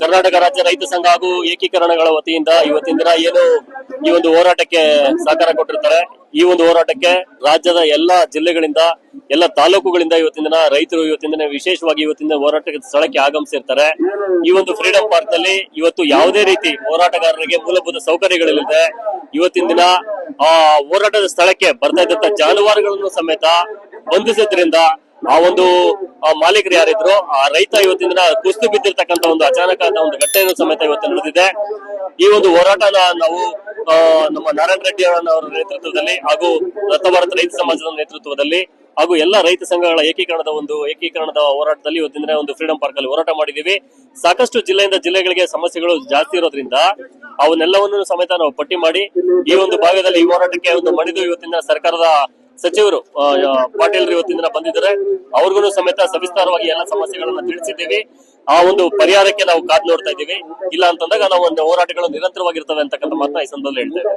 ಕರ್ನಾಟಕ ರಾಜ್ಯ ರೈತ ಸಂಘ ಹಾಗೂ ಏಕೀಕರಣಗಳ ವತಿಯಿಂದ ಇವತ್ತಿನ ದಿನ ಏನು ಈ ಒಂದು ಹೋರಾಟಕ್ಕೆ ಸಹಕಾರ ಕೊಟ್ಟಿರ್ತಾರೆ. ಈ ಒಂದು ಹೋರಾಟಕ್ಕೆ ರಾಜ್ಯದ ಎಲ್ಲಾ ಜಿಲ್ಲೆಗಳಿಂದ, ಎಲ್ಲ ತಾಲೂಕುಗಳಿಂದ ಇವತ್ತಿನ ದಿನ ರೈತರು ಇವತ್ತಿನ ದಿನ ವಿಶೇಷವಾಗಿ ಇವತ್ತಿನ ಹೋರಾಟಕ್ಕೆ ಸ್ಥಳಕ್ಕೆ ಆಗಮಿಸಿರ್ತಾರೆ. ಈ ಒಂದು ಫ್ರೀಡಂ ಪಾರ್ಕ್ ನಲ್ಲಿ ಇವತ್ತು ಯಾವುದೇ ರೀತಿ ಹೋರಾಟಗಾರರಿಗೆ ಮೂಲಭೂತ ಸೌಕರ್ಯಗಳಿಲ್ಲದೆ ಇವತ್ತಿನ ದಿನ ಆ ಹೋರಾಟದ ಸ್ಥಳಕ್ಕೆ ಬರ್ತಾ ಇದ್ದಂತ ಜಾನುವಾರುಗಳನ್ನು ಸಮೇತ ಬಂಧಿಸಿದ್ರಿಂದ ಆ ಒಂದು ಮಾಲೀಕರು ಯಾರಿದ್ರು ಆ ರೈತ ಇವತ್ತಿನ ದಿನ ಕುಸ್ತು ಬಿದ್ದಿರ್ತಕ್ಕಂಥ ಒಂದು ಅಚಾನಕ ಒಂದು ಘಟನೆಯನ್ನು ಸಮೇತ ಇವತ್ತು ನಡೆದಿದೆ. ಈ ಒಂದು ಹೋರಾಟನ ನಾವು ನಮ್ಮ ನಾರಾಯಣ ರೆಡ್ಡಿ ಅವರ ನೇತೃತ್ವದಲ್ಲಿ ಹಾಗೂ ರಥಭಾರತ ರೈತ ಸಮಾಜದ ನೇತೃತ್ವದಲ್ಲಿ ಹಾಗೂ ಎಲ್ಲ ರೈತ ಸಂಘಗಳ ಏಕೀಕರಣದ ಹೋರಾಟದಲ್ಲಿ ಇವತ್ತಿನ ದಿನ ಒಂದು ಫ್ರೀಡಂ ಪಾರ್ಕ್ ಅಲ್ಲಿ ಹೋರಾಟ ಮಾಡಿದೀವಿ. ಸಾಕಷ್ಟು ಜಿಲ್ಲೆಯಿಂದ ಜಿಲ್ಲೆಗಳಿಗೆ ಸಮಸ್ಯೆಗಳು ಜಾಸ್ತಿ ಇರೋದ್ರಿಂದ ಅವನ್ನೆಲ್ಲವನ್ನು ಸಮೇತ ನಾವು ಪಟ್ಟಿ ಮಾಡಿ ಈ ಒಂದು ಭಾಗದಲ್ಲಿ ಈ ಹೋರಾಟಕ್ಕೆ ಒಂದು ಮಣಿದು ಇವತ್ತಿನ ಸರ್ಕಾರದ ಸಚಿವರು ಪಾಟೀಲ್ ಇವತ್ತಿನ ಬಂದಿದ್ದಾರೆ. ಅವ್ರಿಗೂ ಸಮೇತ ಸವಿಸ್ತಾರವಾಗಿ ಎಲ್ಲ ಸಮಸ್ಯೆಗಳನ್ನ ತಿಳಿಸಿದ್ದೀವಿ. ಆ ಒಂದು ಪರಿಹಾರಕ್ಕೆ ನಾವು ಕಾದು ನೋಡ್ತಾ ಇದ್ದೀವಿ. ಇಲ್ಲ ಅಂತಂದಾಗ ನಾವು ಒಂದು ಹೋರಾಟಗಳು ನಿರಂತರವಾಗಿರ್ತವೆ ಅಂತಕ್ಕಂಥ ಮಾತನ್ನ ಈ ಸಂದರ್ಭದಲ್ಲಿ ಹೇಳ್ತೇವೆ.